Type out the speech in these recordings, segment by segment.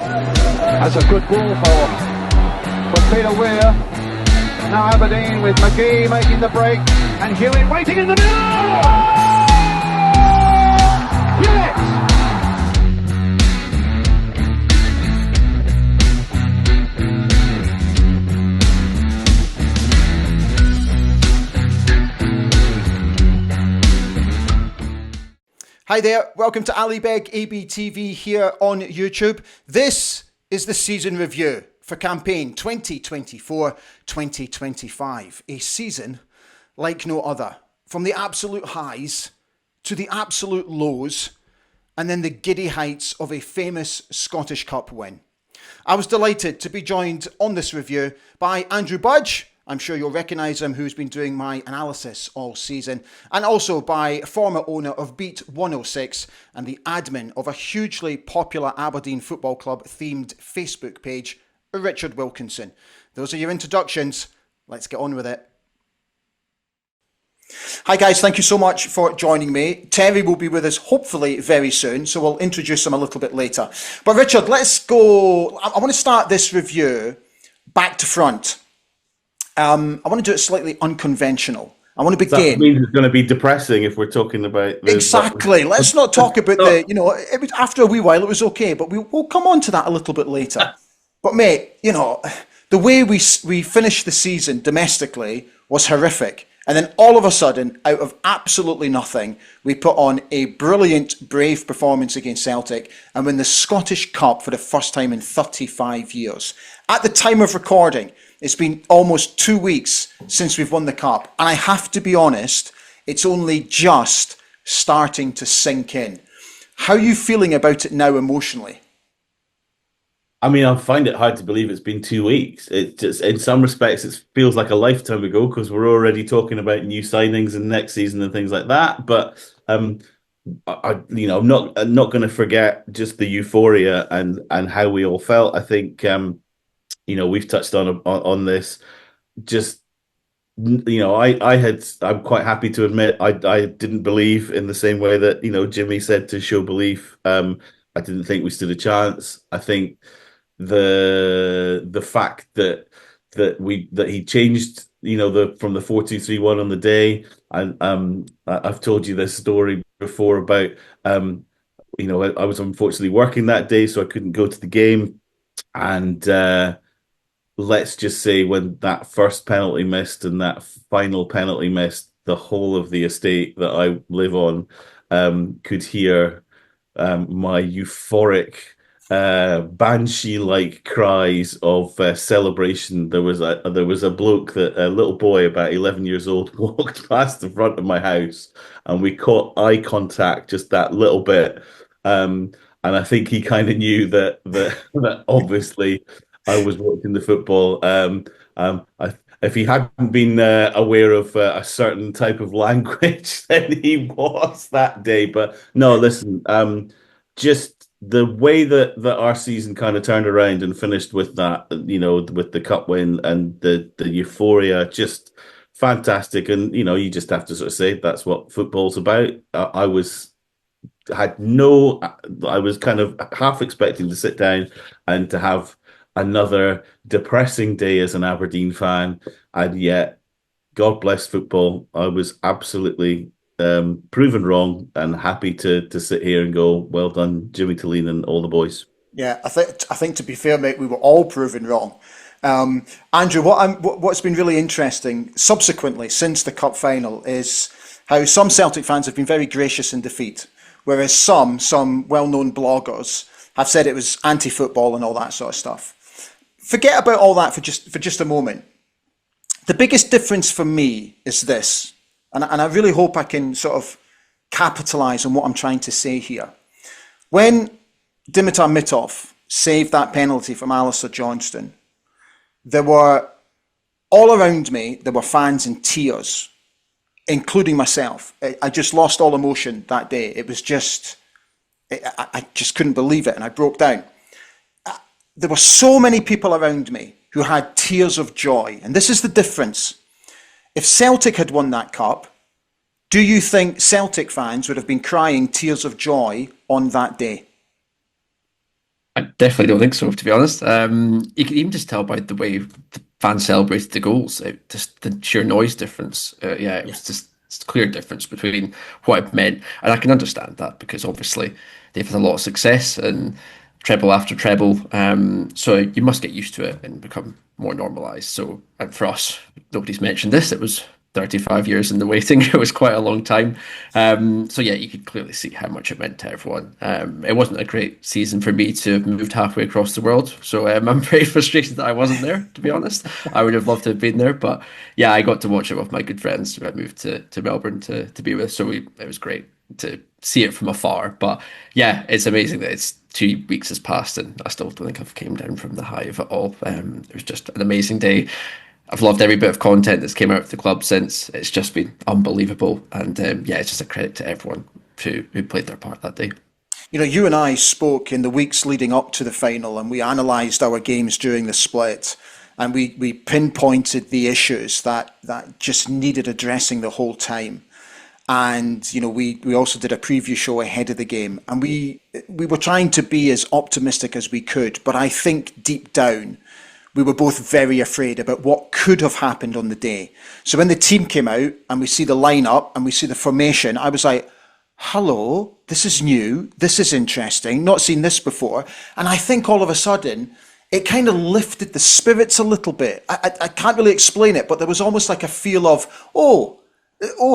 That's a good ball for Peter Weir. Now Aberdeen with McGee making the break and Hewitt waiting in the middle. Yes! Hi there, welcome to Ali Beg ABTV here on YouTube. This is the season review for campaign 2024-2025. A season like no other. From the absolute highs to the absolute lows and then the giddy heights of a famous Scottish Cup win. I was delighted to be joined on this review by Andrew Budge. I'm sure you'll recognise him, who's been doing my analysis all season. And also by former owner of Beat 106 and the admin of a hugely popular Aberdeen Football Club themed Facebook page, Richard Wilkinson. Those are your introductions. Let's get on with it. Hi guys, thank you so much for joining me. Terry will be with us hopefully very soon, so we'll introduce him a little bit later. But Richard, let's go. I want to start this review back to front. I want to do it slightly unconventional. I want to begin. That means it's going to be depressing if we're talking about exactly. Let's not talk about it was, after a wee while it was okay, but we'll come on to that a little bit later. But mate, the way we finished the season domestically was horrific. And then all of a sudden, out of absolutely nothing, we put on a brilliant, brave performance against Celtic and win the Scottish Cup for the first time in 35 years. At the time of recording, it's been almost 2 weeks since we've won the Cup. And I have to be honest, it's only just starting to sink in. How are you feeling about it now emotionally? I mean, I find it hard to believe it's been 2 weeks. It just, in some respects, it feels like a lifetime ago because we're already talking about new signings and next season and things like that. But I'm not going to forget just the euphoria and how we all felt. I think we've touched on this. Just I'm quite happy to admit I didn't believe in the same way that Jimmy said to show belief. I didn't think we stood a chance. I think the fact that he changed from the 4-2-3-1 on the day, and I've told you this story before about I was unfortunately working that day, so I couldn't go to the game, and let's just say when that first penalty missed and that final penalty missed, the whole of the estate that I live on could hear my euphoric banshee-like cries of celebration. There was a bloke, a little boy about 11 years old, walked past the front of my house, and we caught eye contact just that little bit. And I think he kind of knew that obviously I was watching the football. If he hadn't been aware of a certain type of language, then he was that day. But no, listen, just the way that our season kind of turned around and finished with that, with the cup win and the euphoria, just fantastic. And, you just have to sort of say that's what football's about. I was kind of half expecting to sit down and to have another depressing day as an Aberdeen fan, and yet, God bless football, I was absolutely proven wrong and happy to sit here and go, well done, Jimmy Talleen and all the boys. Yeah, I think to be fair, mate, we were all proven wrong. Andrew, what's been really interesting subsequently since the cup final is how some Celtic fans have been very gracious in defeat, whereas some well-known bloggers have said it was anti-football and all that sort of stuff. Forget about all that for just a moment. The biggest difference for me is this, and I really hope I can sort of capitalise on what I'm trying to say here. When Dimitar Mitov saved that penalty from Alistair Johnston, there were, all around me, there were fans in tears, including myself. I just lost all emotion that day. It was just, I just couldn't believe it, and I broke down. There were so many people around me who had tears of joy. And this is the difference. If Celtic had won that cup, do you think Celtic fans would have been crying tears of joy on that day? I definitely don't think so, to be honest. You can even just tell by the way the fans celebrated the goals, just the sheer noise difference. Yeah, it Yeah. was just it's a clear difference between what it meant, and I can understand that because obviously they've had a lot of success and treble after treble. So you must get used to it and become more normalised. So, and for us, nobody's mentioned this. It was 35 years in the waiting. It was quite a long time. So yeah, you could clearly see how much it meant to everyone. It wasn't a great season for me to have moved halfway across the world. So I'm very frustrated that I wasn't there, to be honest. I would have loved to have been there. But yeah, I got to watch it with my good friends who I moved to Melbourne to be with. So it was great to see it from afar. But yeah, it's amazing that it's 2 weeks has passed and I still don't think I've came down from the high of it all. It was just an amazing day. I've loved every bit of content that's came out of the club since. It's just been unbelievable. And yeah, it's just a credit to everyone who played their part that day. You know, you and I spoke in the weeks leading up to the final, and we analysed our games during the split, and we pinpointed the issues that just needed addressing the whole time. And you know, we also did a preview show ahead of the game, and we were trying to be as optimistic as we could, but I think deep down we were both very afraid about what could have happened on the day. So when the team came out and we see the lineup and we see the formation, I was like, hello, this is new, this is interesting, not seen this before. And I think all of a sudden it kind of lifted the spirits a little bit. I can't really explain it, but there was almost like a feel of, oh,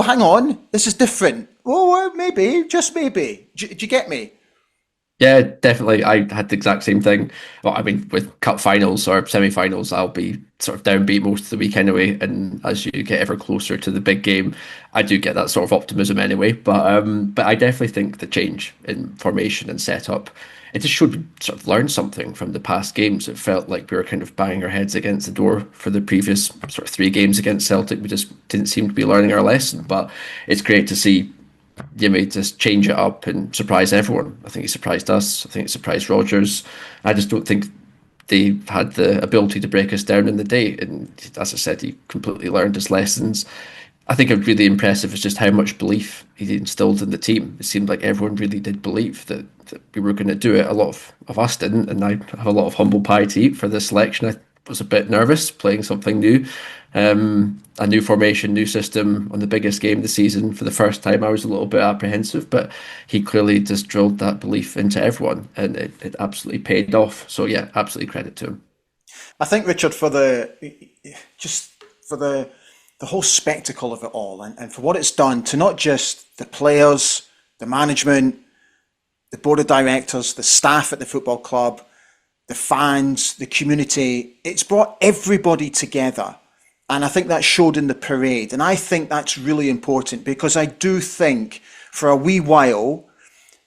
hang on, this is different. Oh, maybe, just maybe. Do you get me? Yeah, definitely. I had the exact same thing. Well, I mean, with cup finals or semi-finals, I'll be sort of downbeat most of the week anyway. And as you get ever closer to the big game, I do get that sort of optimism anyway. But I definitely think the change in formation and setup, it just showed we sort of learned something from the past games. It felt like we were kind of banging our heads against the door for the previous sort of 3 games against Celtic. We just didn't seem to be learning our lesson. But it's great to see you may just change it up and surprise everyone. I think it surprised us. I think it surprised Rogers. I just don't think they had the ability to break us down in the day. And as I said, he completely learned his lessons. I think it really impressive is just how much belief he instilled in the team. It seemed like everyone really did believe that we were going to do it. A lot of us didn't, and I have a lot of humble pie to eat for this selection. I was a bit nervous playing something new. A new formation, new system on the biggest game of the season. For the first time, I was a little bit apprehensive, but he clearly just drilled that belief into everyone, and it absolutely paid off. So yeah, absolutely credit to him. I think, Richard, for the whole spectacle of it all, and for what it's done to not just the players, the management, the board of directors, the staff at the football club, the fans, the community, it's brought everybody together. And I think that showed in the parade. And I think that's really important because I do think for a wee while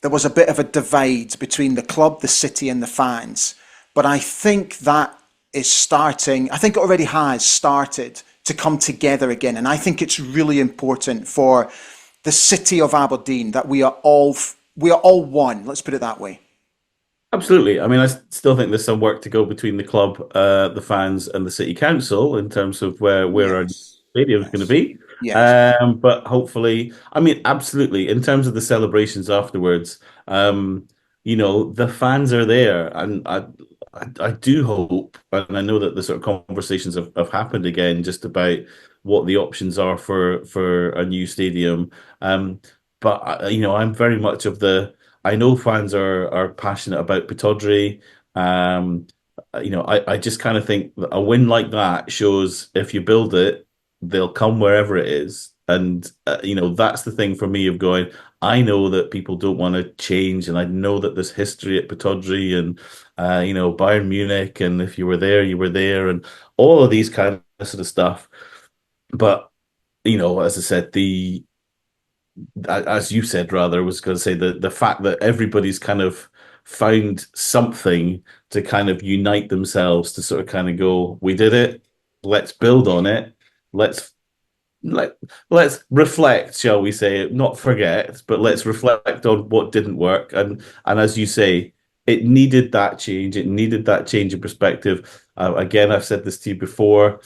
there was a bit of a divide between the club, the city, and the fans. But I think that is starting, I think it already has started to come together again. And I think it's really important for the city of Aberdeen that we are all one. Let's put it that way. Absolutely. I mean, I still think there's some work to go between the club, the fans, and the city council in terms of where our stadium is going to be. Yes. But hopefully, I mean, absolutely. In terms of the celebrations afterwards, the fans are there, and I do hope, and I know that the sort of conversations have happened again just about what the options are for a new stadium. But I'm very much of the. I know fans are passionate about Pittodrie. I just kind of think that a win like that shows if you build it, they'll come wherever it is. And, that's the thing for me of going, I know that people don't want to change. And I know that there's history at Pittodrie and, Bayern Munich. And if you were there, you were there. And all of these kind of sort of stuff. But, as I said, as you said, rather, I was going to say the fact that everybody's kind of found something to kind of unite themselves to sort of kind of go, we did it, let's build on it, let's reflect, shall we say, not forget, but let's reflect on what didn't work. And as you say, it needed that change. It needed that change in perspective. Again, I've said this to you before.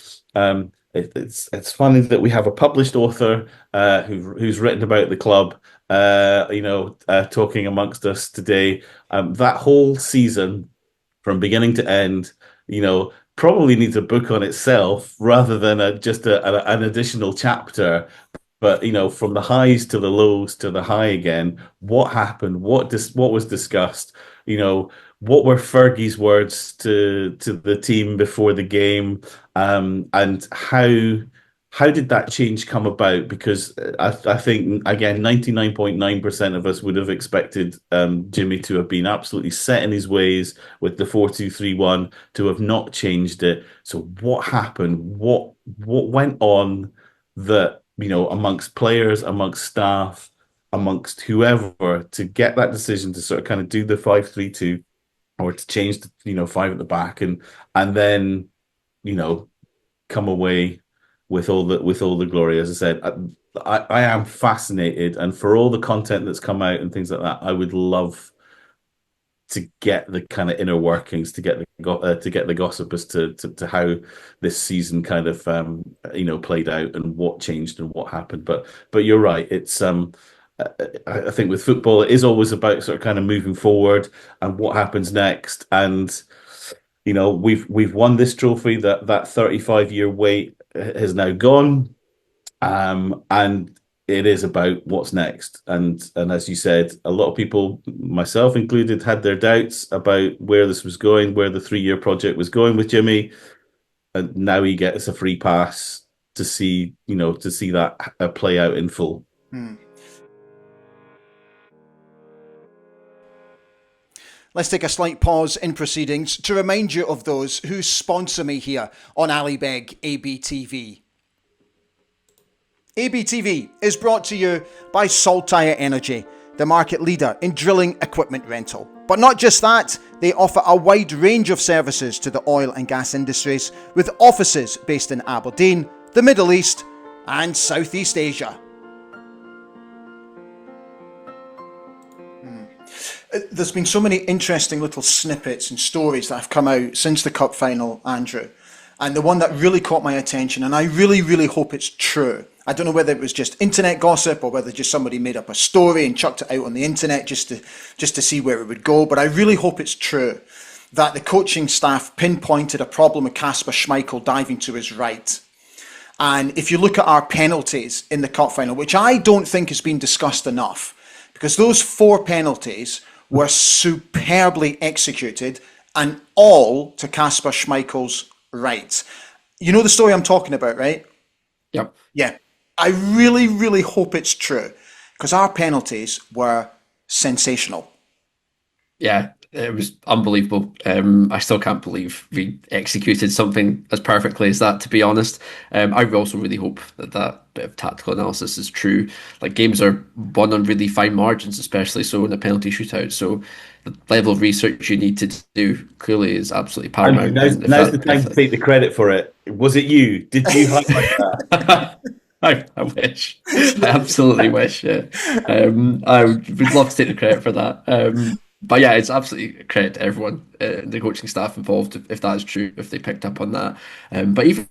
It's funny that we have a published author who's written about the club, talking amongst us today. That whole season from beginning to end, probably needs a book on itself rather than an additional chapter. But from the highs to the lows to the high again, what happened? What was discussed? What were Fergie's words to the team before the game, and how did that change come about? Because I think again, 99.9% of us would have expected Jimmy to have been absolutely set in his ways with the 4-2-3-1, to have not changed it. So what happened? What went on that, amongst players, amongst staff, amongst whoever, to get that decision to sort of kind of do the 5-3-2, or to change the, five at the back, and then, come away with all the glory. As I said, I am fascinated, and for all the content that's come out and things like that, I would love to get the kind of inner workings, to get the gossip as to how this season kind of played out, and what changed and what happened. But you're right. It's I think with football, it is always about sort of kind of moving forward and what happens next. And we've won this trophy. That 35-year wait has now gone, and it is about what's next. And as you said, a lot of people, myself included, had their doubts about where this was going, where the 3-year project was going with Jimmy. And now he gets a free pass to see that play out in full. Let's take a slight pause in proceedings to remind you of those who sponsor me here on Alibeg ABTV. ABTV is brought to you by Saltire Energy, the market leader in drilling equipment rental. But not just that, they offer a wide range of services to the oil and gas industries, with offices based in Aberdeen, the Middle East and Southeast Asia. There's been so many interesting little snippets and stories that have come out since the Cup final, Andrew. And the one that really caught my attention, and I really, really hope it's true. I don't know whether it was just internet gossip or whether just somebody made up a story and chucked it out on the internet just to see where it would go. But I really hope it's true that the coaching staff pinpointed a problem with Kasper Schmeichel diving to his right. And if you look at our penalties in the Cup final, which I don't think has been discussed enough, because those 4 penalties were superbly executed, and all to Kasper Schmeichel's right. You know the story I'm talking about, right? Yep. Yeah. I really, really hope it's true, because our penalties were sensational. Yeah, it was unbelievable. I still can't believe we executed something as perfectly as that, to be honest. I also really hope that bit of tactical analysis is true. Like, games are won on really fine margins, especially so in a penalty shootout. So the level of research you need to do clearly is absolutely paramount. Now's the time to take the credit for it. Was it you? Did you highlight that? I wish. I absolutely wish. Yeah. I would love to take the credit for that. But yeah, it's absolutely a credit to everyone, the coaching staff involved, if that is true, if they picked up on that. But even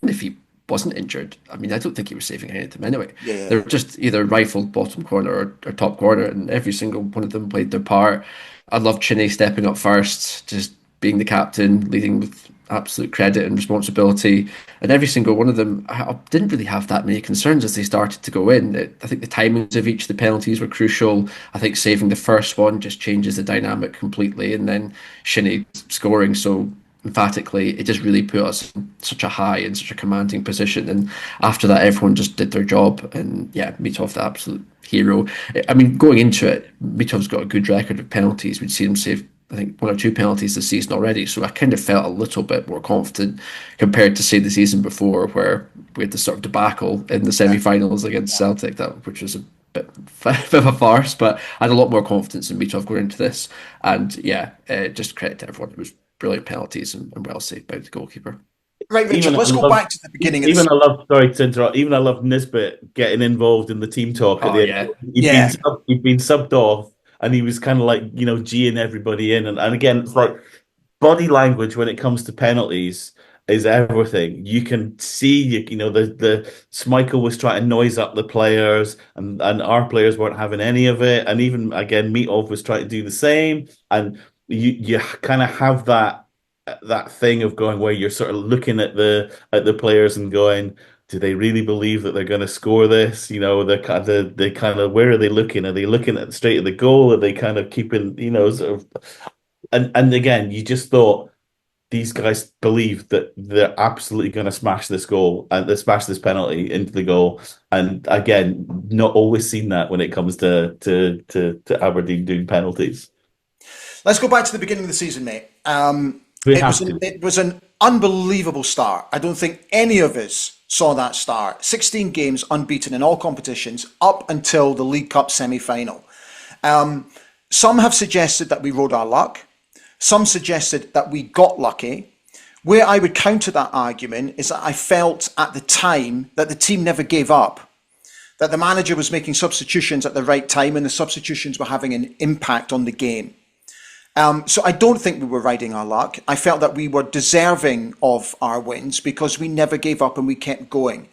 if he wasn't injured, I mean, I don't think he was saving any of them anyway. Yeah. They were just either rifled bottom corner or top corner, and every single one of them played their part. I loved Chinny stepping up first, just being the captain, leading with absolute credit and responsibility. And every single one of them, I didn't really have that many concerns as they started to go in. I think the timings of each of the penalties were crucial. I think saving the first one just changes the dynamic completely. And then Shinny scoring so emphatically, it just really put us in such a high and such a commanding position. And after that, everyone just did their job. And yeah, Mitov, the absolute hero. I mean, going into it, Mitov's got a good record of penalties. We'd seen him save, I think, 1 or 2 penalties this season already. So I kind of felt a little bit more confident compared to, say, the season before, where we had the sort of debacle in the semi-finals against Celtic, which was a bit of a farce. But I had a lot more confidence in Mitov going into this. And yeah, just credit to everyone. It was brilliant penalties and well saved by the goalkeeper. Right, Richard, let's go back to the beginning of sorry to interrupt, even I love Nisbet getting involved in the team talk at the end. He'd been subbed off, and he was kind of like, geeing everybody in. And again, it's like body language when it comes to penalties is everything. You can see, the Schmeichel was trying to noise up the players, and our players weren't having any of it. And even, again, Mitov was trying to do the same. And you kind of have that thing of going where you're sort of looking at the players and going, do they really believe that they're going to score this? They kind of where are they looking? Are they looking at straight at the goal? Are they kind of keeping, sort of, and again, you just thought these guys believe that they're absolutely going to smash this goal and they smash this penalty into the goal. And again, not always seen that when it comes to Aberdeen doing penalties. Let's go back to the beginning of the season, mate. We have to. It was an unbelievable start. I don't think any of us saw that start. 16 games unbeaten in all competitions up until the League Cup semi-final. Some have suggested that we rode our luck. Some suggested that we got lucky. Where I would counter that argument is that I felt at the time that the team never gave up, that the manager was making substitutions at the right time and the substitutions were having an impact on the game. So I don't think we were riding our luck. I felt that we were deserving of our wins because we never gave up and we kept going.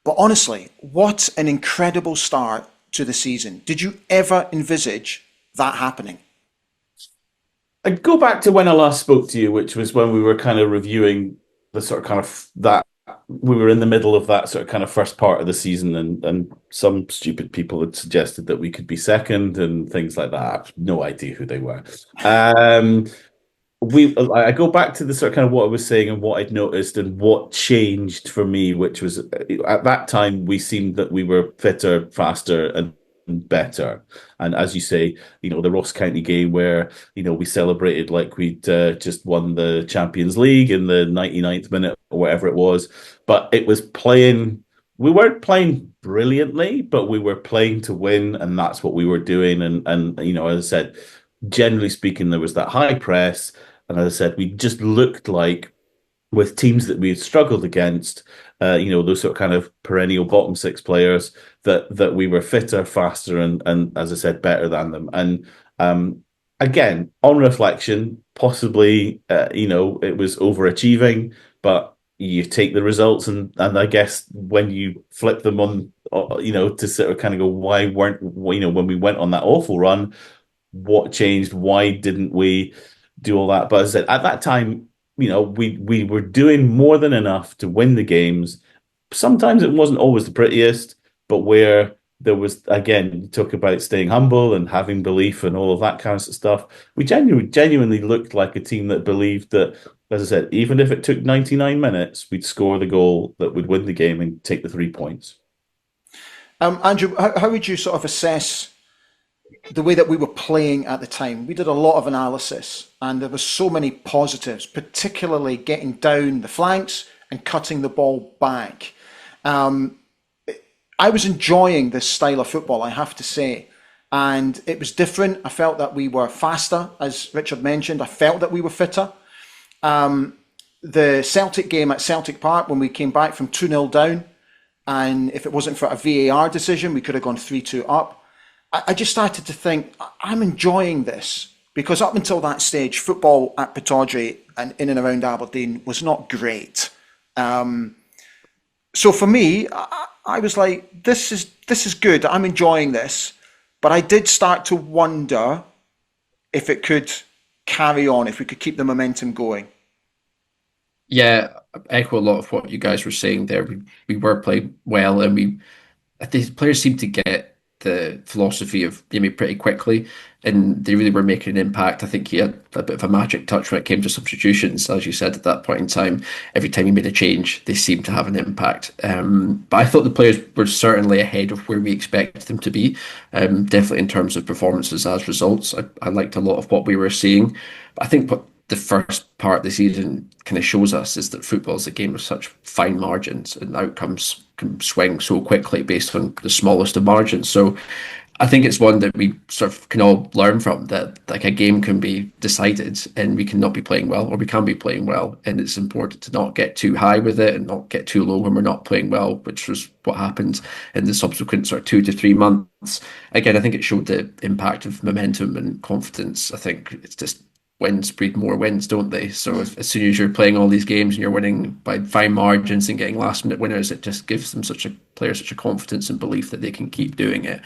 But honestly, what an incredible start to the season. Did you ever envisage that happening? I'd go back to when I last spoke to you, which was when we were kind of reviewing the sort of kind of that we were in the middle of that sort of kind of first part of the season, and some stupid people had suggested that we could be second and things like that. I have no idea who they were. I go back to the sort of kind of what I was saying and what I'd noticed and what changed for me, which was at that time we seemed that we were fitter, faster, and better. And as you say, the Ross County game where, we celebrated like we'd just won the Champions League in the 99th minute or whatever it was. But it was we weren't playing brilliantly, but we were playing to win, and that's what we were doing. And as I said, generally speaking, there was that high press. And as I said, we just looked like with teams that we had struggled against, those sort of kind of perennial bottom six players, that we were fitter, faster, and as I said, better than them. And again, on reflection, possibly, it was overachieving, but you take the results, and I guess when you flip them on, to sort of kind of go, why weren't, when we went on that awful run, what changed? Why didn't we do all that? But as I said, at that time, we were doing more than enough to win the games. Sometimes it wasn't always the prettiest, but where there was, again, you talk about staying humble and having belief and all of that kind of stuff. We genuinely looked like a team that believed that, as I said, even if it took 99 minutes, we'd score the goal that would win the game and take the 3 points. Andrew, how would you sort of assess the way that we were playing at the time? We did a lot of analysis and there were so many positives, particularly getting down the flanks and cutting the ball back. I was enjoying this style of football, I have to say, and it was different. I felt that we were faster, as Richard mentioned. I felt that we were fitter. The Celtic game at Celtic Park, when we came back from 2-0 down, and if it wasn't for a VAR decision, we could have gone 3-2 up. I just started to think, I'm enjoying this, because up until that stage, football at Pittodrie and in and around Aberdeen was not great. So for me, I was like, this is good. I'm enjoying this. But I did start to wonder if it could carry on, if we could keep the momentum going. Yeah, I echo a lot of what you guys were saying there. We were playing well, and the players seemed to get the philosophy of Jimmy pretty quickly, and they really were making an impact. I think he had a bit of a magic touch when it came to substitutions, as you said at that point in time. Every time he made a change, they seemed to have an impact. But I thought the players were certainly ahead of where we expected them to be, definitely in terms of performances as results. I liked a lot of what we were seeing. But I think what the first part of the season kind of shows us is that football is a game of such fine margins, and outcomes can swing so quickly based on the smallest of margins. So I think it's one that we sort of can all learn from, that like a game can be decided and we can not be playing well, or we can be playing well, and it's important to not get too high with it and not get too low when we're not playing well, which was what happened in the subsequent sort of 2 to 3 months. Again, I think it showed the impact of momentum and confidence. I think it's just wins breed more wins, don't they? So as soon as you're playing all these games and you're winning by fine margins and getting last minute winners, it just gives them such a confidence and belief that they can keep doing it.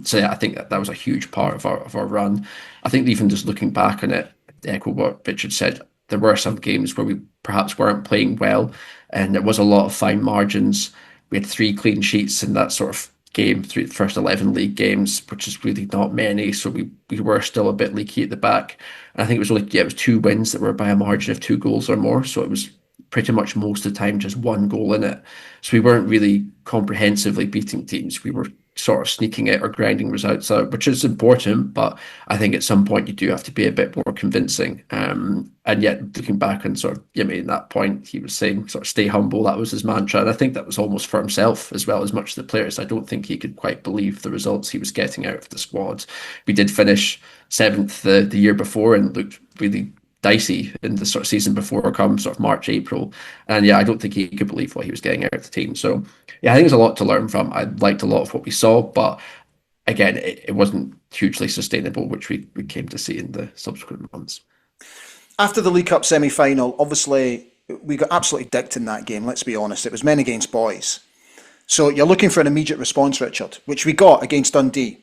So yeah, I think that was a huge part of our run. I think even just looking back on it, to echo what Richard said, there were some games where we perhaps weren't playing well, and it was a lot of fine margins. We had 3 clean sheets in that sort of game through the first 11 league games, which is really not many. So we were still a bit leaky at the back. And I think it was only, it was 2 wins that were by a margin of 2 goals or more. So it was pretty much most of the time just 1 goal in it. So we weren't really comprehensively beating teams. We were sort of sneaking it or grinding results out, which is important. But I think at some point you do have to be a bit more convincing. And yet looking back and sort of, I mean, that point he was saying sort of stay humble, that was his mantra. And I think that was almost for himself as well as much the players. I don't think he could quite believe the results he was getting out of the squad. We did finish 7th the year before and looked really dicey in the sort of season before come sort of March, April. And yeah, I don't think he could believe what he was getting out of the team. So yeah, I think there's a lot to learn from. I liked a lot of what we saw, but again, it wasn't hugely sustainable, which we came to see in the subsequent months. After the League Cup semi-final, obviously we got absolutely dicked in that game, let's be honest. It was men against boys. So you're looking for an immediate response, Richard, which we got against Dundee.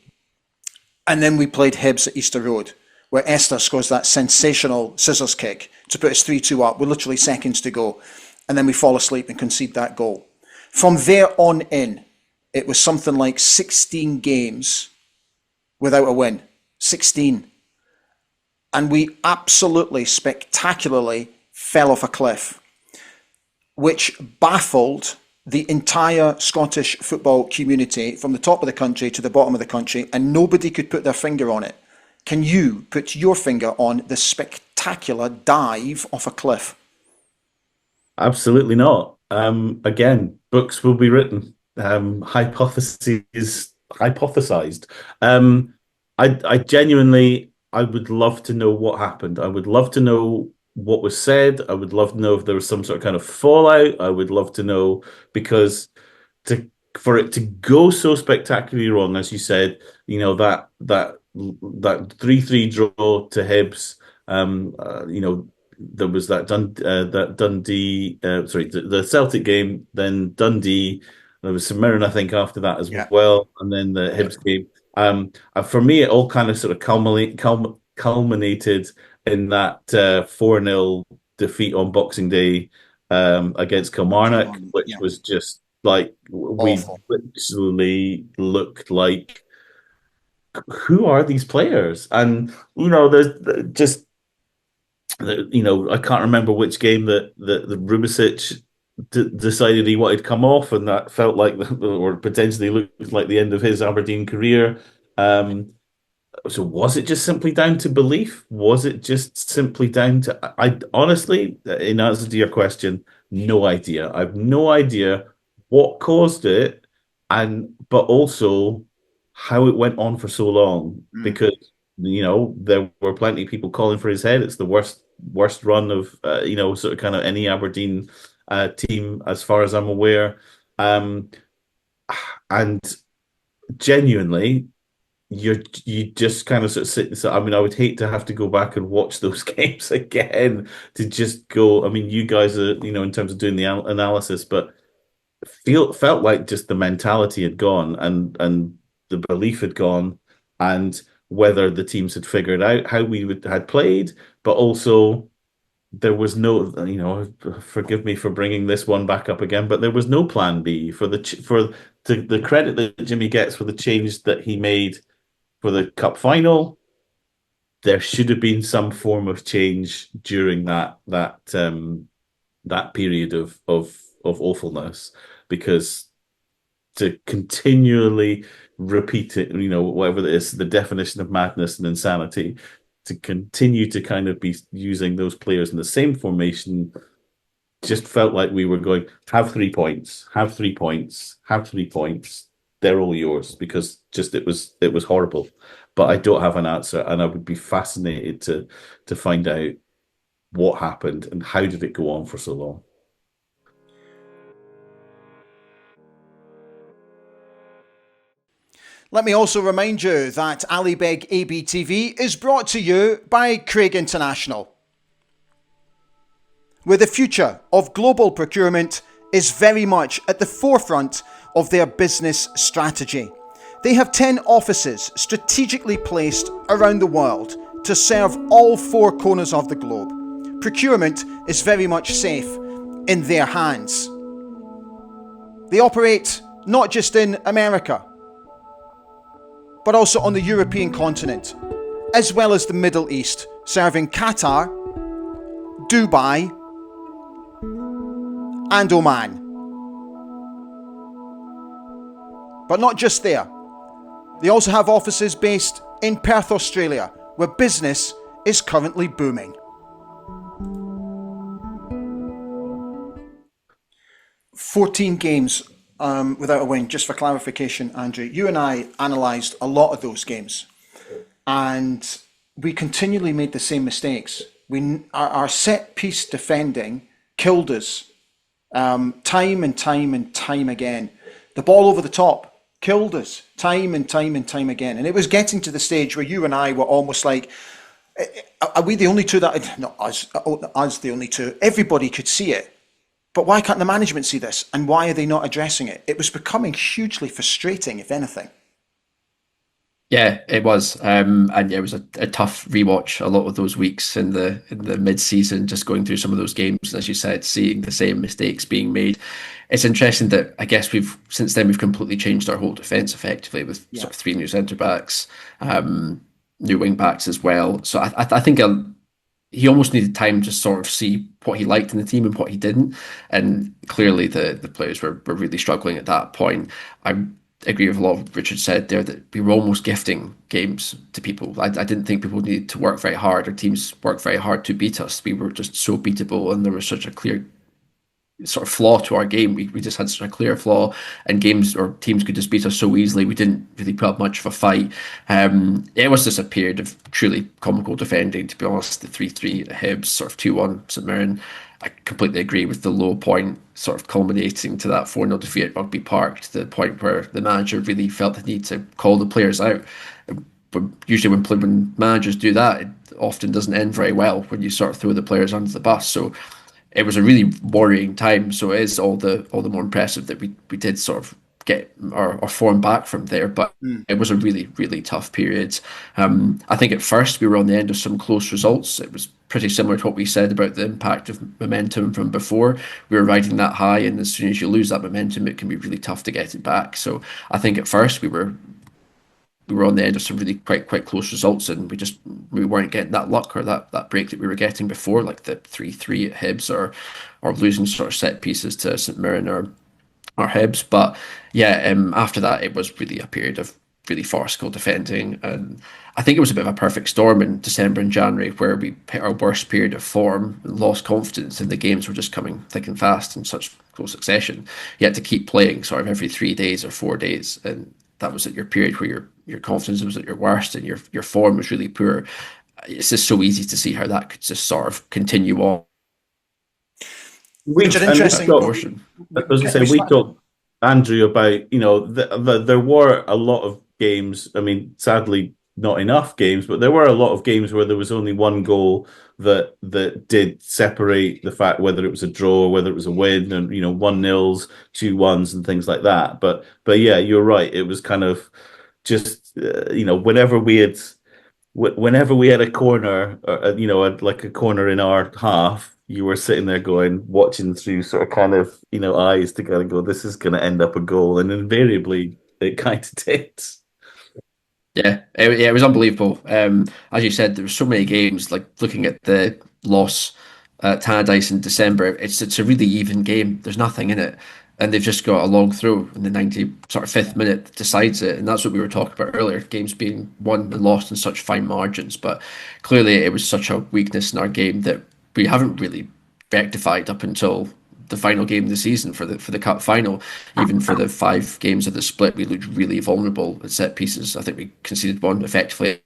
And then we played Hibs at Easter Road, where Esther scores that sensational scissors kick to put us 3-2 up with literally seconds to go. And then we fall asleep and concede that goal. From there on in, it was something like 16 games without a win. 16. And we absolutely, spectacularly fell off a cliff, which baffled the entire Scottish football community from the top of the country to the bottom of the country, and nobody could put their finger on it. Can you put your finger on the spectacular dive off a cliff? Absolutely not. Again, books will be written. Hypotheses hypothesized. I genuinely, I would love to know what happened. I would love to know what was said. I would love to know if there was some sort of kind of fallout. I would love to know, because for it to go so spectacularly wrong, as you said, you know, that 3-3 draw to Hibs, you know, there was that Dundee, sorry, the Celtic game, then Dundee. There was St Mirren, I think, after that as well, and then the Hibs game. For me, it all kind of sort of culminated in that 4-0 defeat on Boxing Day against Kilmarnock, which was just like, we literally looked like, who are these players? And you know, there's just, you know, I can't remember which game that the Rubicic decided he wanted to come off, and that felt like, or potentially looked like, the end of his Aberdeen career. So was it just simply down to belief? Was it just simply down to, I honestly, in answer to your question, no idea. I have no idea what caused it, but also how it went on for so long, because, you know, there were plenty of people calling for his head. It's the worst run of, you know, sort of kind of any Aberdeen team, as far as I'm aware. And genuinely, you just kind of sort of sit. So, I mean, I would hate to have to go back and watch those games again to just go. I mean, you guys are, you know, in terms of doing the analysis, but felt like just the mentality had gone, and the belief had gone, and whether the teams had figured out how we had played, but also there was no, you know, forgive me for bringing this one back up again, but there was no plan B for the credit that Jimmy gets for the change that he made for the cup final. There should have been some form of change during that period of awfulness, because to continually repeat it, you know, whatever it is, the definition of madness and insanity, to continue to kind of be using those players in the same formation, just felt like we were going, have 3 points, have 3 points, have 3 points. They're all yours, because just it was horrible. But I don't have an answer, and I would be fascinated to find out what happened and how did it go on for so long. Let me also remind you that Ali Beg ABTV is brought to you by Craig International, where the future of global procurement is very much at the forefront of their business strategy. They have 10 offices strategically placed around the world to serve all 4 corners of the globe. Procurement is very much safe in their hands. They operate not just in America, but also on the European continent, as well as the Middle East, serving Qatar, Dubai, and Oman. But not just there. They also have offices based in Perth, Australia, where business is currently booming. 14 games without a win. Just for clarification, Andrew, you and I analysed a lot of those games, and we continually made the same mistakes. Our set piece defending killed us time and time again. The ball over the top killed us time and time again. And it was getting to the stage where you and I were almost like, are we the only two that, not us the only two, everybody could see it. But why can't the management see this? And why are they not addressing it? It was becoming hugely frustrating, if anything. Yeah, it was, and it was a tough rewatch. A lot of those weeks in the mid-season, just going through some of those games, and as you said, seeing the same mistakes being made. It's interesting that I guess since then we've completely changed our whole defence effectively with sort of 3 new centre backs, new wing backs as well. So I think he almost needed time to sort of see what he liked in the team and what he didn't, and clearly the players were really struggling at that point. I agree with a lot of Richard said there that we were almost gifting games to people. I didn't think people needed to work very hard or teams worked very hard to beat us. We were just so beatable, and there was such a clear sort of flaw to our game. We just had such a clear flaw, and games or teams could just beat us so easily. We didn't really put up much of a fight. It was just a period of truly comical defending, to be honest. The 3-3 at Hibs, sort of 2-1 St Mirren. I completely agree with the low point, sort of culminating to that 4-0 defeat at Rugby Park, to the point where the manager really felt the need to call the players out. But usually when managers do that, it often doesn't end very well when you sort of throw the players under the bus. So it was a really worrying time. So it is all the more impressive that we did sort of get our form back from there. But it was a really, really tough period. I think at first we were on the end of some close results. It was pretty similar to what we said about the impact of momentum from before. We were riding that high, and as soon as you lose that momentum, it can be really tough to get it back. So I think at first we were on the end of some really quite close results, and we weren't getting that luck or that break that we were getting before, like the 3-3 at Hibs or losing sort of set pieces to St Mirren or Hibs. But yeah, after that it was really a period of really farcical defending, and I think it was a bit of a perfect storm in December and January where we hit our worst period of form and lost confidence, and the games were just coming thick and fast in such close succession. You had to keep playing sort of every 3 days or 4 days, and that was at your period where your confidence was at your worst and your form was really poor. It's just so easy to see how that could just sort of continue on. Which is interesting. I was going to say, we talked, Andrew, about, there were a lot of games, I mean, sadly, not enough games, but there were a lot of games where there was only one goal that did separate the fact whether it was a draw or whether it was a win, and 1-0s, 2-1s, and things like that. But yeah, you're right. It was kind of just whenever we had a corner, like a corner in our half, you were sitting there watching through sort of kind of eyes to kind of go, this is going to end up a goal, and invariably it kind of did. Yeah, it was unbelievable. As you said, there were so many games. Like looking at the loss at Tannadice in December, it's a really even game. There's nothing in it, and they've just got a long throw in the 95th minute that decides it. And that's what we were talking about earlier: games being won and lost in such fine margins. But clearly, it was such a weakness in our game that we haven't really rectified up until the final game of the season for the cup final. Even for the 5 games of the split, we looked really vulnerable at set pieces. I think we conceded one effectively,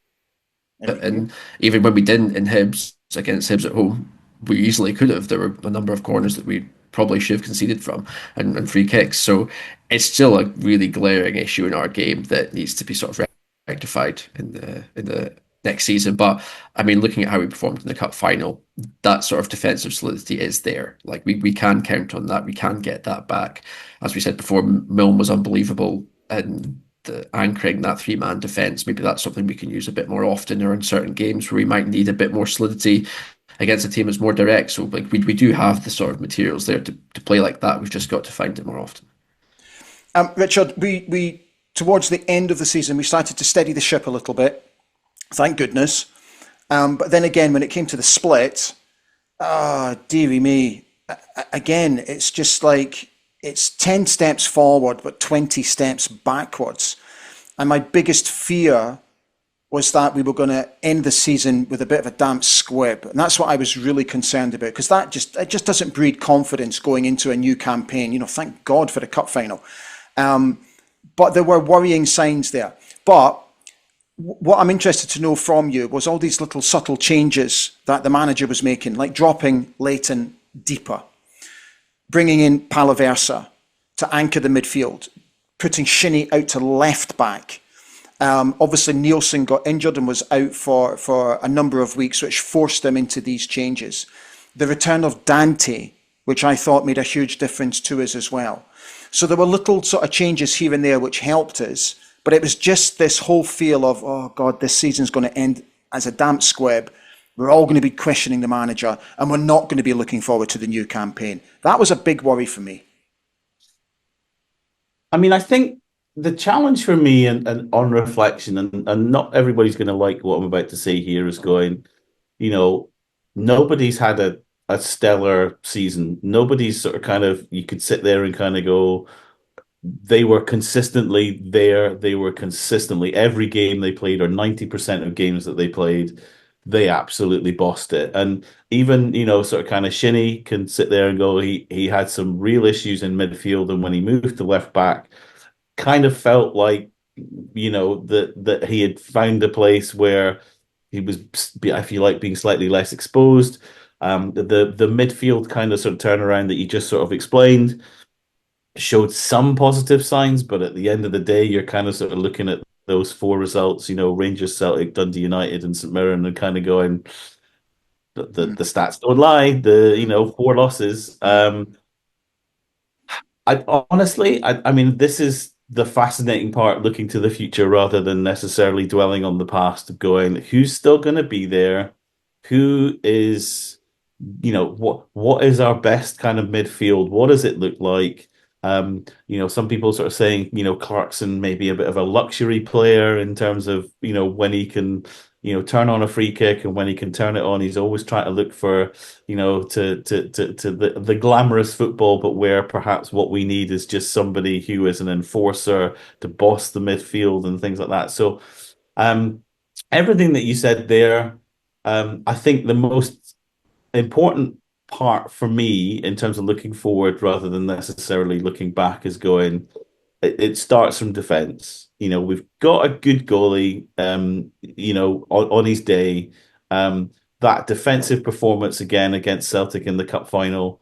and even when we didn't in Hibs, against Hibs at home, we easily could have. There were a number of corners that we probably should have conceded from, and free kicks. So it's still a really glaring issue in our game that needs to be sort of rectified in the next season. But I mean, looking at how we performed in the cup final, that sort of defensive solidity is there. Like we can count on that. We can get that back. As we said before, Milne was unbelievable and the anchoring that three-man defence. Maybe that's something we can use a bit more often or in certain games where we might need a bit more solidity against a team that's more direct. So like we do have the sort of materials there to play like that. We've just got to find it more often. Richard, we towards the end of the season, we started to steady the ship a little bit. Thank goodness. But then again, when it came to the split, dearie me, again, it's just like it's 10 steps forward, but 20 steps backwards. And my biggest fear was that we were going to end the season with a bit of a damp squib. And that's what I was really concerned about, because it just doesn't breed confidence going into a new campaign. You know, thank God for the cup final. But there were worrying signs there. But what I'm interested to know from you was all these little subtle changes that the manager was making, like dropping Leighton deeper, bringing in Palaversa to anchor the midfield, putting Shinnie out to left back. Obviously, Nielsen got injured and was out for a number of weeks, which forced him into these changes. The return of Dante, which I thought made a huge difference to us as well. So there were little sort of changes here and there which helped us, but it was just this whole feel of, oh God, this season's going to end as a damp squib. We're all going to be questioning the manager and we're not going to be looking forward to the new campaign. That was a big worry for me. I mean, I think the challenge for me and on reflection, and not everybody's going to like what I'm about to say here, is going, you know, nobody's had a stellar season. Nobody's sort of kind of, you could sit there and kind of go, they were consistently there. They were consistently, every game they played, or 90% of games that they played, they absolutely bossed it. And even, you know, sort of kind of Shinnie can sit there and go, he had some real issues in midfield. And when he moved to left back, kind of felt like, you know, that he had found a place where he was, I feel like, being slightly less exposed. The midfield kind of sort of turnaround that you just sort of explained showed some positive signs, but at the end of the day, you're kind of sort of looking at those four results, you know, Rangers, Celtic, Dundee United, and St Mirren, and kind of going, the stats don't lie. You know, 4 losses. I honestly, I mean, this is the fascinating part, looking to the future rather than necessarily dwelling on the past, of going, who's still going to be there? Who is, you know, what is our best kind of midfield? What does it look like? You know, some people sort of saying, you know, Clarkson may be a bit of a luxury player in terms of, you know, when he can, you know, turn on a free kick and when he can turn it on. He's always trying to look for, you know, to the glamorous football, but where perhaps what we need is just somebody who is an enforcer to boss the midfield and things like that. So everything that you said there, I think the most important part for me in terms of looking forward rather than necessarily looking back is going, it starts from defense. You know, we've got a good goalie, you know, on his day. That defensive performance again against Celtic in the cup final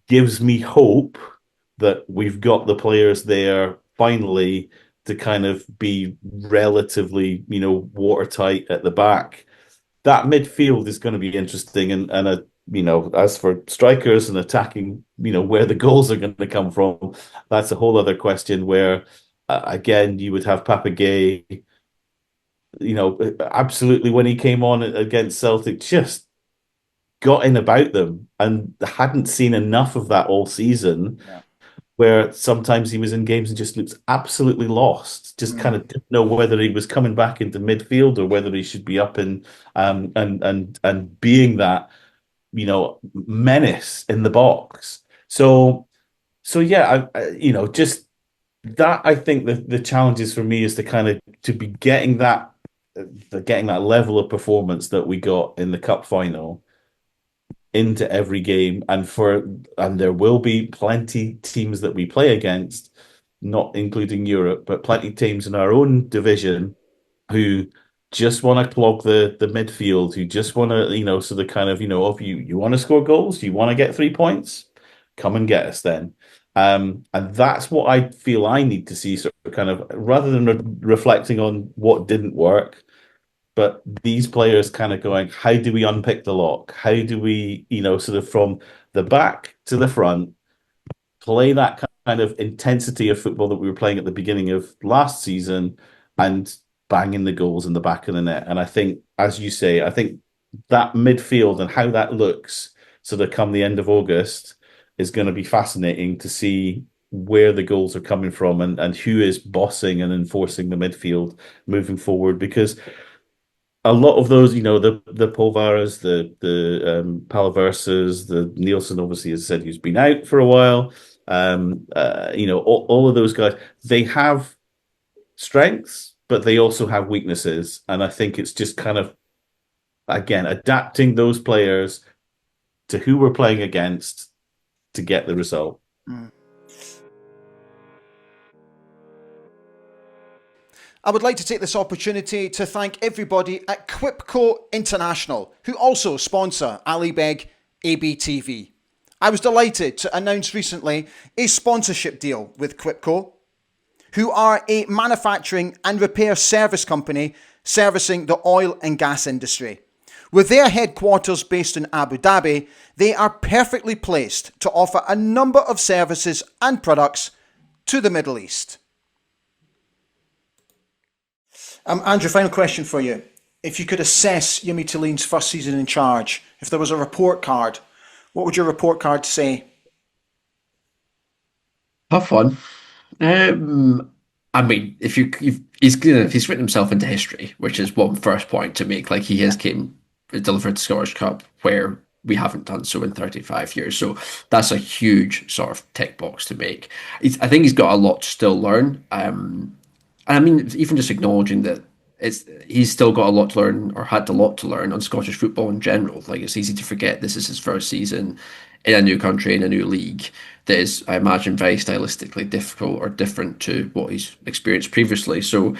gives me hope that we've got the players there finally to kind of be relatively, you know, watertight at the back. That midfield is going to be interesting, and you know, as for strikers and attacking, you know, where the goals are going to come from, that's a whole other question where, again, you would have Papagay, you know, absolutely when he came on against Celtic, just got in about them and hadn't seen enough of that all season. Yeah. Where sometimes he was in games and just looks absolutely lost, just kind of didn't know whether he was coming back into midfield or whether he should be up in and being that, you know, menace in the box. So yeah, you know, just that, I think the challenges for me is to kind of to be getting that level of performance that we got in the cup final into every game, and there will be plenty teams that we play against, not including Europe, but plenty teams in our own division who just want to clog the midfield, who just want to, you know, so the kind of, you know, if you want to score goals, you want to get 3 points, come and get us then. And that's what I feel I need to see, sort of kind of, rather than reflecting on what didn't work, but these players kind of going, how do we unpick the lock? How do we, sort of from the back to the front, play that kind of intensity of football that we were playing at the beginning of last season and banging the goals in the back of the net. And I think, as you say, I think that midfield and how that looks sort of come the end of August is going to be fascinating to see where the goals are coming from and who is bossing and enforcing the midfield moving forward, because a lot of those, the Polvaras, the Palaversas, the Nielsen, obviously, as I said, who's been out for a while. All of those guys, they have strengths, but they also have weaknesses. And I think it's just kind of, again, adapting those players to who we're playing against to get the result. I would like to take this opportunity to thank everybody at Quipco International, who also sponsor Ali Beg ABTV. I was delighted to announce recently a sponsorship deal with Quipco, who are a manufacturing and repair service company servicing the oil and gas industry. With their headquarters based in Abu Dhabi, they are perfectly placed to offer a number of services and products to the Middle East. Andrew, final question for you. If you could assess Yemi Talene's first season in charge, if there was a report card, what would your report card say? Tough one. I mean, he's written himself into history, which is one first point to make. Like, he has delivered the Scottish Cup where we haven't done so in 35 years. So that's a huge sort of tick box to make. I think he's got a lot to still learn. And I mean, even just acknowledging that he's still got a lot to learn, or had a lot to learn, on Scottish football in general. Like, it's easy to forget this is his first season in a new country, in a new league that is, I imagine, very stylistically difficult or different to what he's experienced previously. So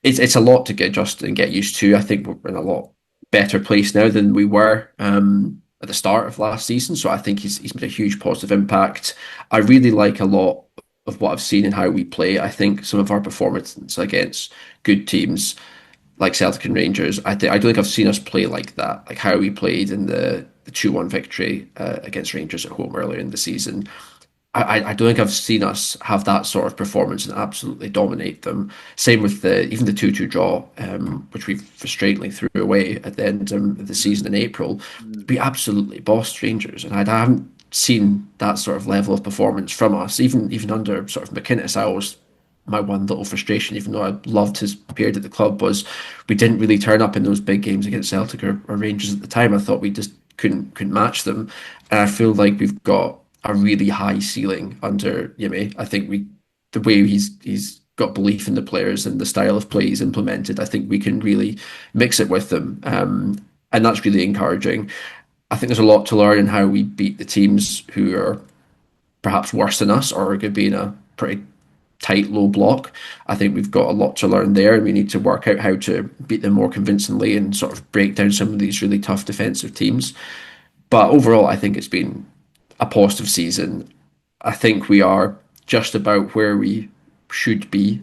it's a lot to get adjusted and get used to. I think we're in a lot better place now than we were at the start of last season. So I think he's made a huge positive impact. I really like a lot of what I've seen in how we play. I think some of our performances against good teams like Celtic and Rangers, I don't think I've seen us play like that, like how we played in the 2-1 victory against Rangers at home earlier in the season. I don't think I've seen us have that sort of performance and absolutely dominate them. Same with even the 2-2 draw, which we frustratingly threw away at the end of the season in April. We absolutely bossed Rangers, and I haven't seen that sort of level of performance from us, even under sort of McInnes. My one little frustration, even though I loved his period at the club, was we didn't really turn up in those big games against Celtic or Rangers at the time. I thought we just couldn't match them, and I feel like we've got a really high ceiling under Yemi. I think the way he's got belief in the players and the style of play he's implemented, I think we can really mix it with them, and that's really encouraging. I think there's a lot to learn in how we beat the teams who are perhaps worse than us or could be in a pretty tight, low block. I think we've got a lot to learn there, and we need to work out how to beat them more convincingly and sort of break down some of these really tough defensive teams. But overall, I think it's been a positive season. I think we are just about where we should be,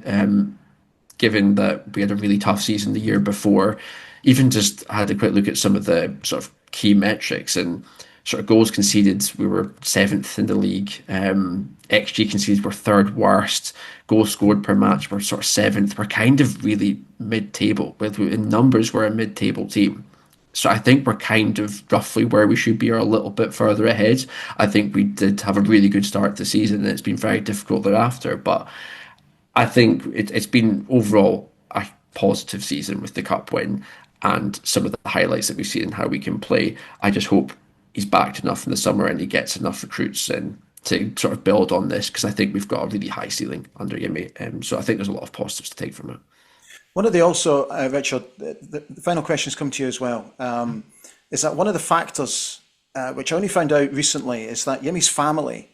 given that we had a really tough season the year before. Even just had a quick look at some of the sort of key metrics, and sort of goals conceded, we were 7th in the league. XG conceded, we're 3rd worst. Goals scored per match, we're sort of 7th. We're kind of really mid-table. In numbers, we're a mid-table team. So I think we're kind of roughly where we should be, or a little bit further ahead. I think we did have a really good start to the season, and it's been very difficult thereafter. But I think it's been overall a positive season with the cup win and some of the highlights that we've seen in how we can play. I just hope he's backed enough in the summer and he gets enough recruits in to sort of build on this, because I think we've got a really high ceiling under Yemi. So I think there's a lot of positives to take from it. One of the also, Richard, the final questions come to you as well, is that one of the factors, which I only found out recently, is that Yemi's family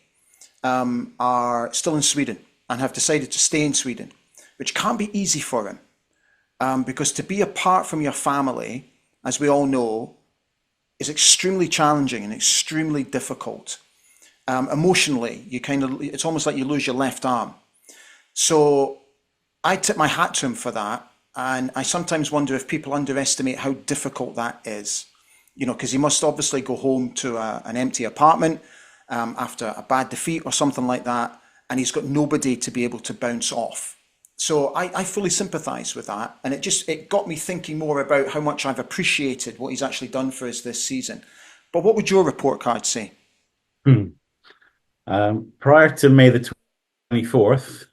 are still in Sweden and have decided to stay in Sweden, which can't be easy for him. Because to be apart from your family, as we all know, is extremely challenging and extremely difficult. emotionally, it's almost like you lose your left arm. So I tip my hat to him for that. And I sometimes wonder if people underestimate how difficult that is. Because he must obviously go home to an empty apartment after a bad defeat or something like that. And he's got nobody to be able to bounce off. So I fully sympathise with that. And it got me thinking more about how much I've appreciated what he's actually done for us this season. But what would your report card say? Prior to May the 24th,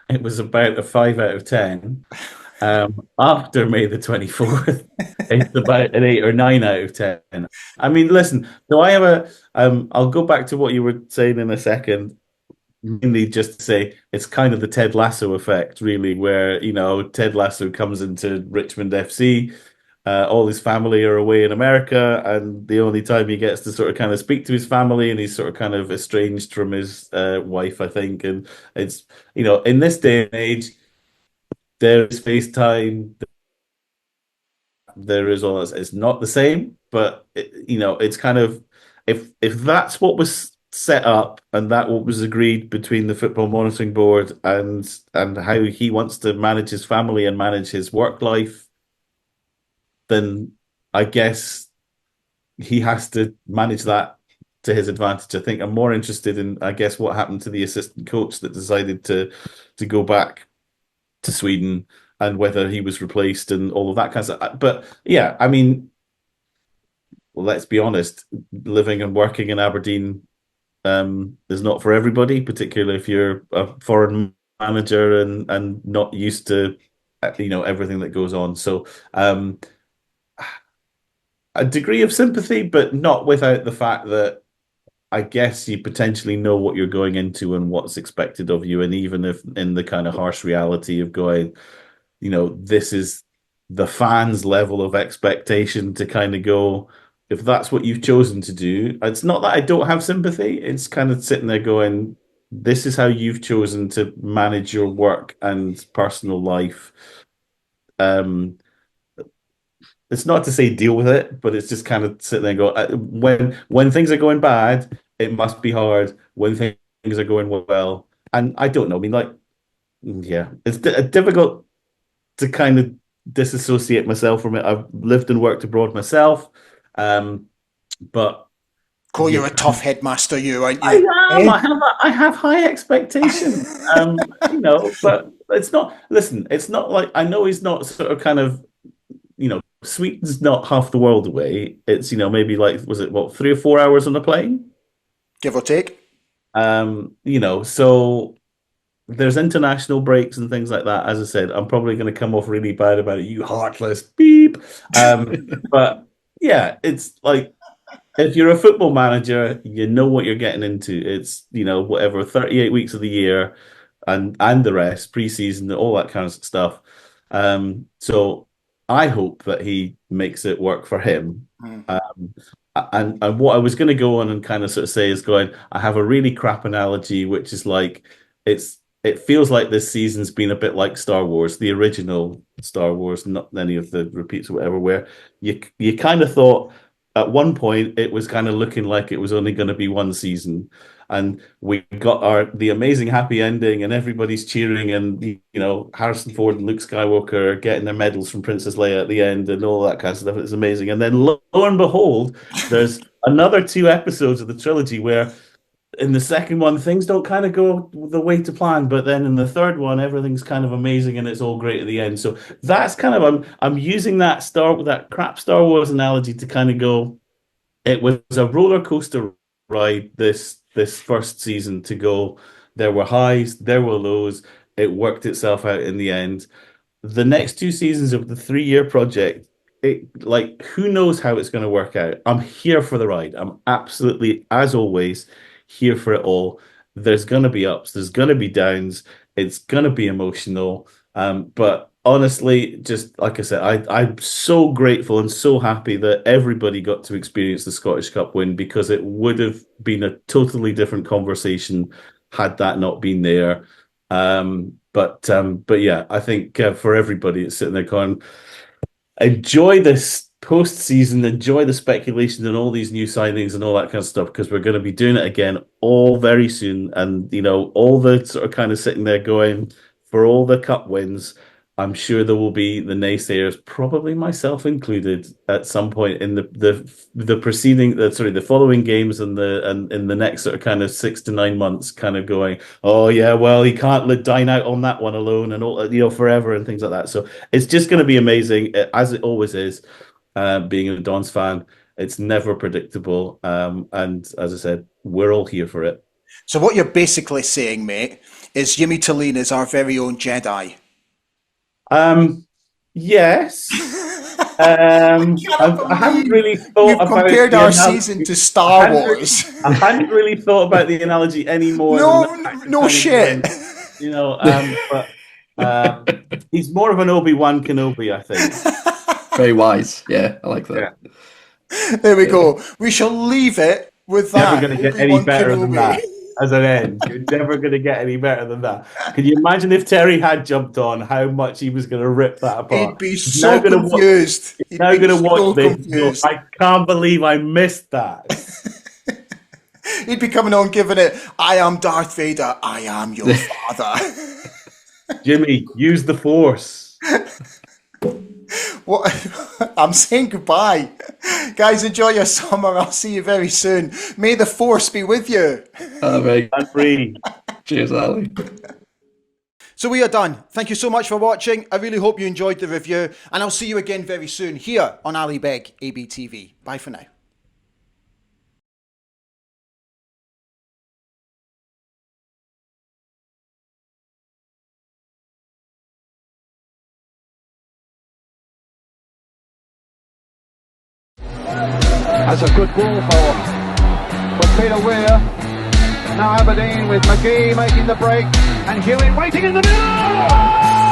it was about a 5 out of 10. After May the 24th, it's about an 8 or 9 out of 10. I mean, listen, so I have I'll go back to what you were saying in a second, mainly just to say it's kind of the Ted Lasso effect, really, where, Ted Lasso comes into Richmond FC, all his family are away in America, and the only time he gets to sort of kind of speak to his family, and he's sort of kind of estranged from his wife, I think. And it's, in this day and age, there's FaceTime, there is all that. It's not the same, but it's kind of, if that's what was set up and that what was agreed between the Football Monitoring Board and how he wants to manage his family and manage his work life, then I guess he has to manage that to his advantage. I think I'm more interested in, I guess, what happened to the assistant coach that decided to go back to Sweden and whether he was replaced and all of that kind of stuff. But yeah, I mean, well, let's be honest, living and working in Aberdeen is not for everybody, particularly if you're a foreign manager and not used to everything that goes on. So a degree of sympathy, but not without the fact that I guess you potentially know what you're going into and what's expected of you. And even if in the kind of harsh reality of going, this is the fans' level of expectation to kind of go, if that's what you've chosen to do, it's not that I don't have sympathy. It's kind of sitting there going, this is how you've chosen to manage your work and personal life. It's not to say deal with it, but it's just kind of sitting there and go, when things are going bad, it must be hard. When things are going well, and I don't know. I mean, yeah, it's difficult to kind of disassociate myself from it. I've lived and worked abroad myself, but Cole, you're a tough headmaster, aren't you? I am. I have high expectations, but it's not. Listen, it's not like, I know he's not sort of kind of, Sweden's not half the world away. It's, maybe was it 3 or 4 hours on the plane? Give or take. So there's international breaks and things like that. As I said, I'm probably going to come off really bad about it, you heartless beep. But yeah, it's like, if you're a football manager, you know what you're getting into. It's, 38 weeks of the year and the rest, pre-season, all that kind of stuff. So I hope that he makes it work for him. And what I was going to go on and kind of sort of say is I have a really crap analogy, which is like, it feels like this season's been a bit like Star Wars, the original Star Wars, not any of the repeats or whatever, where you kind of thought at one point it was kind of looking like it was only going to be one season. And we got the amazing happy ending and everybody's cheering and, Harrison Ford and Luke Skywalker are getting their medals from Princess Leia at the end and all that kind of stuff. It's amazing. And then lo and behold, there's another 2 episodes of the trilogy where in the second one, things don't kind of go the way to plan. But then in the third one, everything's kind of amazing and it's all great at the end. So that's kind of, I'm using that crap Star Wars analogy to kind of go, it was a roller coaster ride this first season to go. There were highs, there were lows. It worked itself out in the end. The next 2 seasons of the 3-year project, who knows how it's going to work out. I'm here for the ride. I'm absolutely, as always, here for it all. There's going to be ups, there's going to be downs. It's going to be emotional. But honestly, just like I said, I'm so grateful and so happy that everybody got to experience the Scottish Cup win, because it would have been a totally different conversation had that not been there. But yeah, I think for everybody, it's sitting there going, enjoy this post-season, enjoy the speculation and all these new signings and all that kind of stuff, because we're going to be doing it again all very soon. And, all the sort of kind of sitting there going for all the cup wins. I'm sure there will be the naysayers, probably myself included, at some point in the following games and in the next sort of kind of 6 to 9 months, kind of going, oh yeah, well, he can't dine out on that one alone and all, forever and things like that. So it's just going to be amazing, as it always is. Being a Dons fan, it's never predictable, and as I said, we're all here for it. So what you're basically saying, mate, is Jimmy Tillin is our very own Jedi. Yes. I hadn't really thought You've about compared our season to Star Wars. I hadn't really thought about the analogy anymore. No shit. But he's more of an Obi-Wan Kenobi, I think. Very wise. Yeah, I like that. Yeah. There we go. We shall leave it with that. Never going to get any better than that. As an end, you're never going to get any better than that. Can you imagine if Terry had jumped on, how much he was going to rip that apart? He'd be so confused. He's now going to watch this. I can't believe I missed that. He'd be coming on giving it, I am Darth Vader, I am your father. Jimmy, use the Force. What? I'm saying goodbye. Guys, enjoy your summer. I'll see you very soon. May the Force be with you. Right. And free. Cheers, Ali. So we are done. Thank you so much for watching. I really hope you enjoyed the review, and I'll see you again very soon here on Ali Beg ABTV. Bye for now. That's a good goal for Peter Weir. Now Aberdeen with McGee making the break and Hewitt waiting in the middle.